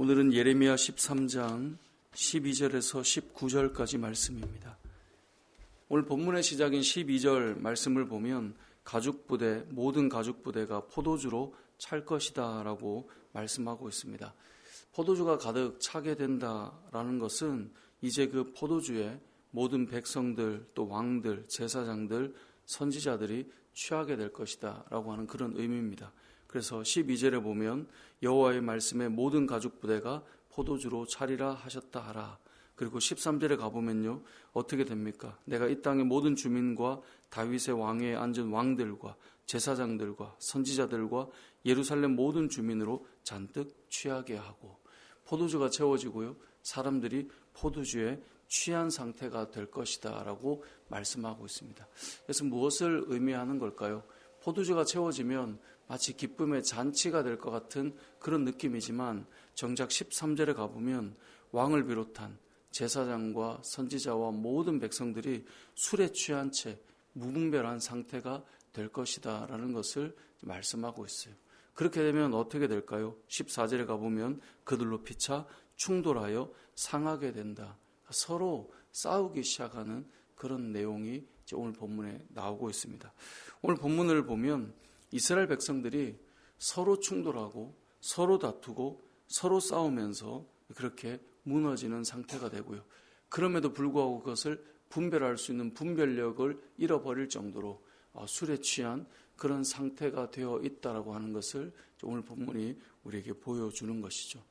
오늘은 예레미야 13장 12절에서 19절까지 말씀입니다. 오늘 본문의 시작인 12절 말씀을 보면 가죽부대, 모든 가죽부대가 포도주로 찰 것이다 라고 말씀하고 있습니다. 포도주가 가득 차게 된다라는 것은 이제 그 포도주에 모든 백성들, 또 왕들, 제사장들, 선지자들이 취하게 될 것이다 라고 하는 그런 의미입니다. 그래서 12절에 보면 여호와의 말씀에 모든 가죽부대가 포도주로 차리라 하셨다 하라. 그리고 13절에 가보면요, 어떻게 됩니까? 내가 이 땅의 모든 주민과 다윗의 왕위에 앉은 왕들과 제사장들과 선지자들과 예루살렘 모든 주민으로 잔뜩 취하게 하고, 포도주가 채워지고요, 사람들이 포도주에 취한 상태가 될 것이다 라고 말씀하고 있습니다. 그래서 무엇을 의미하는 걸까요? 포도주가 채워지면 마치 기쁨의 잔치가 될 것 같은 그런 느낌이지만, 정작 13절에 가보면 왕을 비롯한 제사장과 선지자와 모든 백성들이 술에 취한 채 무분별한 상태가 될 것이다 라는 것을 말씀하고 있어요. 그렇게 되면 어떻게 될까요? 14절에 가보면 그들로 피차 충돌하여 상하게 된다. 서로 싸우기 시작하는 그런 내용이 오늘 본문에 나오고 있습니다. 오늘 본문을 보면 이스라엘 백성들이 서로 충돌하고 서로 다투고 서로 싸우면서 그렇게 무너지는 상태가 되고요. 그럼에도 불구하고 그것을 분별할 수 있는 분별력을 잃어버릴 정도로 술에 취한 그런 상태가 되어 있다라고 하는 것을 오늘 본문이 우리에게 보여주는 것이죠.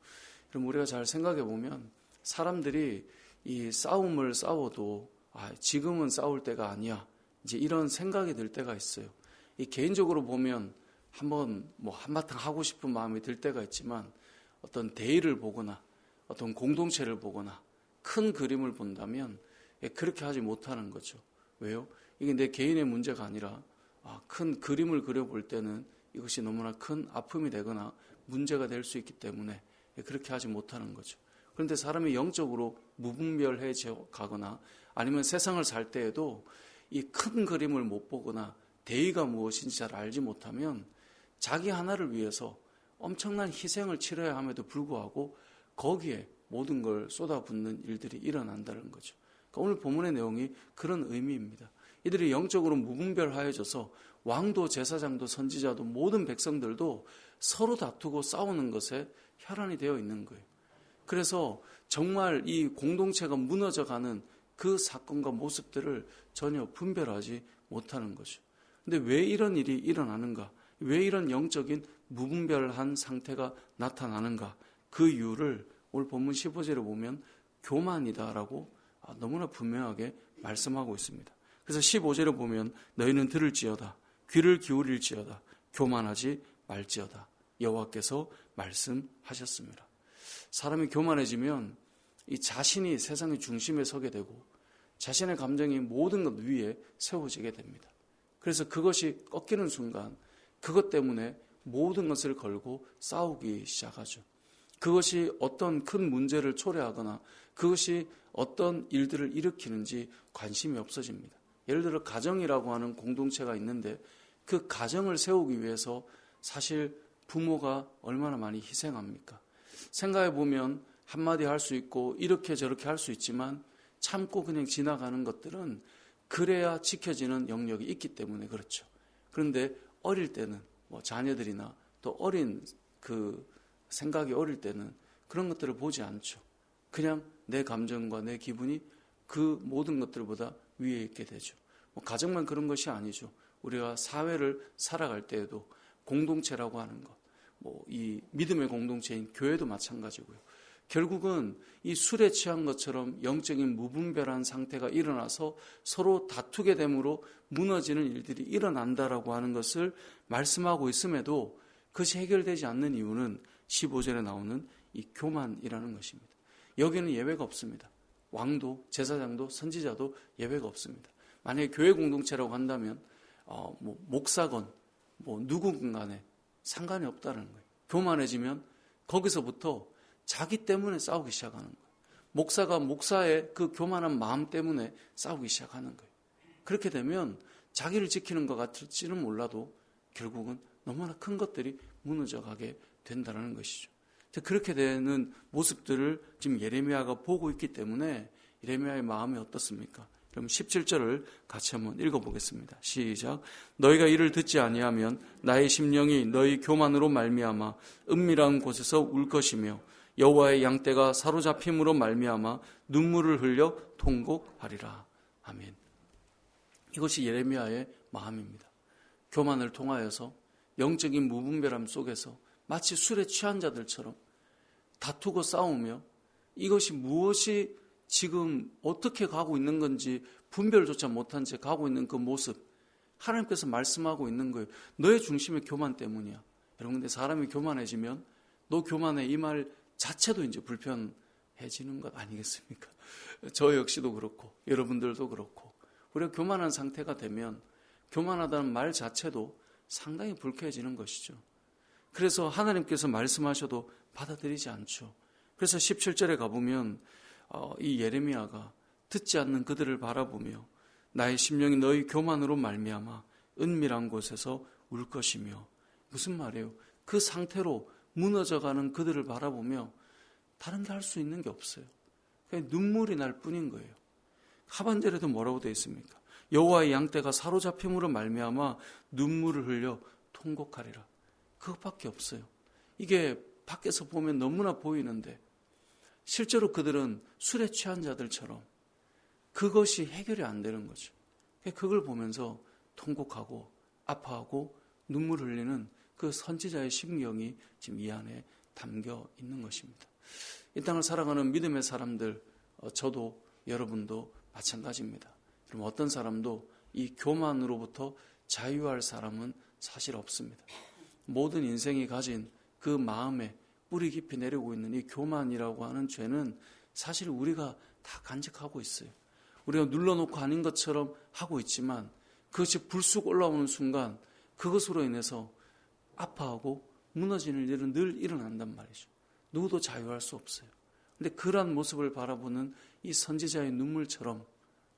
그럼 우리가 잘 생각해 보면 사람들이 이 싸움을 싸워도 지금은 싸울 때가 아니야, 이제 이런 생각이 들 때가 있어요. 이 개인적으로 보면 한번 한바탕 하고 싶은 마음이 들 때가 있지만, 어떤 대의를 보거나 어떤 공동체를 보거나 큰 그림을 본다면 그렇게 하지 못하는 거죠. 왜요? 이게 내 개인의 문제가 아니라 큰 그림을 그려볼 때는 이것이 너무나 큰 아픔이 되거나 문제가 될 수 있기 때문에 그렇게 하지 못하는 거죠. 그런데 사람이 영적으로 무분별해져 가거나 아니면 세상을 살 때에도 이 큰 그림을 못 보거나 대의가 무엇인지 잘 알지 못하면 자기 하나를 위해서 엄청난 희생을 치러야 함에도 불구하고 거기에 모든 걸 쏟아붓는 일들이 일어난다는 거죠. 그러니까 오늘 본문의 내용이 그런 의미입니다. 이들이 영적으로 무분별하여져서 왕도 제사장도 선지자도 모든 백성들도 서로 다투고 싸우는 것에 혈안이 되어 있는 거예요. 그래서 정말 이 공동체가 무너져가는 그 사건과 모습들을 전혀 분별하지 못하는 거죠. 근데 왜 이런 일이 일어나는가? 왜 이런 영적인 무분별한 상태가 나타나는가? 그 이유를 오늘 본문 15절에 보면 교만이다라고 너무나 분명하게 말씀하고 있습니다. 그래서 15절에 보면 너희는 들을지어다, 귀를 기울일지어다, 교만하지 말지어다, 여호와께서 말씀하셨습니다. 사람이 교만해지면 이 자신이 세상의 중심에 서게 되고 자신의 감정이 모든 것 위에 세워지게 됩니다. 그래서 그것이 꺾이는 순간 그것 때문에 모든 것을 걸고 싸우기 시작하죠. 그것이 어떤 큰 문제를 초래하거나 그것이 어떤 일들을 일으키는지 관심이 없어집니다. 예를 들어 가정이라고 하는 공동체가 있는데 그 가정을 세우기 위해서 사실 부모가 얼마나 많이 희생합니까? 생각해 보면 한마디 할 수 있고 이렇게 저렇게 할 수 있지만 참고 그냥 지나가는 것들은 그래야 지켜지는 영역이 있기 때문에 그렇죠. 그런데 어릴 때는 자녀들이나 또 어린 생각이 어릴 때는 그런 것들을 보지 않죠. 그냥 내 감정과 내 기분이 그 모든 것들보다 위에 있게 되죠. 가정만 그런 것이 아니죠. 우리가 사회를 살아갈 때에도 공동체라고 하는 것, 이 믿음의 공동체인 교회도 마찬가지고요. 결국은 이 술에 취한 것처럼 영적인 무분별한 상태가 일어나서 서로 다투게 됨으로 무너지는 일들이 일어난다라고 하는 것을 말씀하고 있음에도 그것이 해결되지 않는 이유는 15절에 나오는 이 교만이라는 것입니다. 여기는 예외가 없습니다. 왕도 제사장도 선지자도 예외가 없습니다. 만약에 교회 공동체라고 한다면 목사건 누구건 간에 상관이 없다는 거예요. 교만해지면 거기서부터 자기 때문에 싸우기 시작하는 거예요. 목사가 목사의 그 교만한 마음 때문에 싸우기 시작하는 거예요. 그렇게 되면 자기를 지키는 것 같을지는 몰라도 결국은 너무나 큰 것들이 무너져가게 된다는 것이죠. 그렇게 되는 모습들을 지금 예레미야가 보고 있기 때문에 예레미야의 마음이 어떻습니까? 그럼 17절을 같이 한번 읽어보겠습니다. 시작. 너희가 이를 듣지 아니하면 나의 심령이 너희 교만으로 말미암아 은밀한 곳에서 울 것이며 여호와의 양떼가 사로잡힘으로 말미암아 눈물을 흘려 통곡하리라. 아멘. 이것이 예레미야의 마음입니다. 교만을 통하여서 영적인 무분별함 속에서 마치 술에 취한 자들처럼 다투고 싸우며 이것이 무엇이 지금 어떻게 가고 있는 건지 분별조차 못한 채 가고 있는 그 모습, 하나님께서 말씀하고 있는 거예요. 너의 중심의 교만 때문이야. 여러분, 근데 사람이 교만해지면 너 교만해 이 말 자체도 이제 불편해지는 것 아니겠습니까? 저 역시도 그렇고 여러분들도 그렇고 우리가 교만한 상태가 되면 교만하다는 말 자체도 상당히 불쾌해지는 것이죠. 그래서 하나님께서 말씀하셔도 받아들이지 않죠. 그래서 17절에 가보면 이 예레미야가 듣지 않는 그들을 바라보며 나의 심령이 너희 교만으로 말미암아 은밀한 곳에서 울 것이며, 무슨 말이에요? 그 상태로 무너져가는 그들을 바라보며 다른 게 할 수 있는 게 없어요. 그냥 눈물이 날 뿐인 거예요. 하반절에도 뭐라고 되어 있습니까? 여호와의 양떼가 사로잡힘으로 말미암아 눈물을 흘려 통곡하리라. 그것밖에 없어요. 이게 밖에서 보면 너무나 보이는데 실제로 그들은 술에 취한 자들처럼 그것이 해결이 안 되는 거죠. 그걸 보면서 통곡하고 아파하고 눈물 흘리는 그 선지자의 심경이 지금 이 안에 담겨 있는 것입니다. 이 땅을 살아가는 믿음의 사람들, 저도 여러분도 마찬가지입니다. 그럼 어떤 사람도 이 교만으로부터 자유할 사람은 사실 없습니다. 모든 인생이 가진 그 마음에 뿌리 깊이 내리고 있는 이 교만이라고 하는 죄는 사실 우리가 다 간직하고 있어요. 우리가 눌러놓고 아닌 것처럼 하고 있지만 그것이 불쑥 올라오는 순간 그것으로 인해서 아파하고 무너지는 일은 늘 일어난단 말이죠. 누구도 자유할 수 없어요. 그런데 그러한 모습을 바라보는 이 선지자의 눈물처럼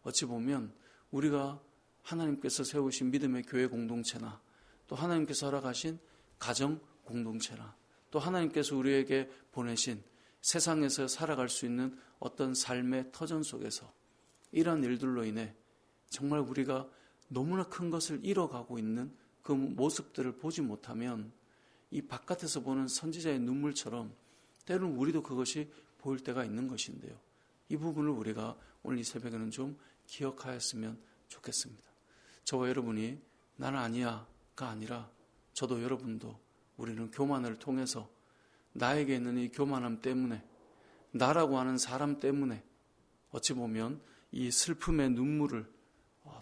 어찌 보면 우리가 하나님께서 세우신 믿음의 교회 공동체나 또 하나님께서 허락하신 가정 공동체나 또 하나님께서 우리에게 보내신 세상에서 살아갈 수 있는 어떤 삶의 터전 속에서 이러한 일들로 인해 정말 우리가 너무나 큰 것을 잃어가고 있는 그 모습들을 보지 못하면 이 바깥에서 보는 선지자의 눈물처럼 때로는 우리도 그것이 보일 때가 있는 것인데요. 이 부분을 우리가 오늘 이 새벽에는 좀 기억하였으면 좋겠습니다. 저와 여러분이 나는 아니야가 아니라 저도 여러분도 우리는 교만을 통해서 나에게 있는 이 교만함 때문에 나라고 하는 사람 때문에 어찌 보면 이 슬픔의 눈물을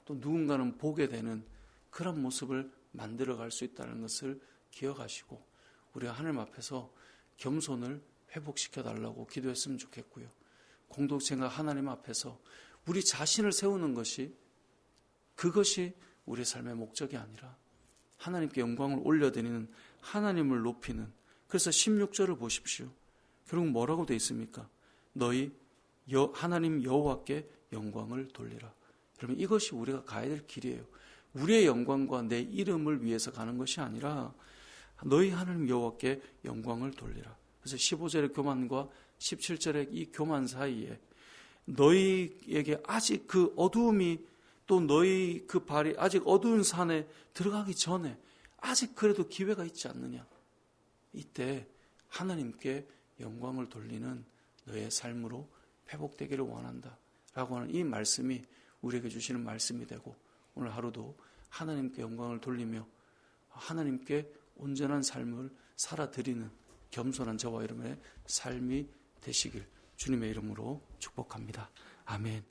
또 누군가는 보게 되는 그런 모습을 만들어갈 수 있다는 것을 기억하시고 우리가 하나님 앞에서 겸손을 회복시켜달라고 기도했으면 좋겠고요. 공동체가 하나님 앞에서 우리 자신을 세우는 것이 그것이 우리 삶의 목적이 아니라 하나님께 영광을 올려드리는 하나님을 높이는, 그래서 16절을 보십시오. 결국 뭐라고 되어 있습니까? 너희 하나님 여호와께 영광을 돌리라. 여러분, 이것이 우리가 가야 될 길이에요. 우리의 영광과 내 이름을 위해서 가는 것이 아니라 너희 하나님 여호와께 영광을 돌리라. 그래서 15절의 교만과 17절의 이 교만 사이에 너희에게 아직 그 어두움이 또 너희 그 발이 아직 어두운 산에 들어가기 전에 아직 그래도 기회가 있지 않느냐. 이때 하나님께 영광을 돌리는 너의 삶으로 회복되기를 원한다 라고 하는 이 말씀이 우리에게 주시는 말씀이 되고 오늘 하루도 하나님께 영광을 돌리며 하나님께 온전한 삶을 살아드리는 겸손한 저와 여러분의 삶이 되시길 주님의 이름으로 축복합니다. 아멘.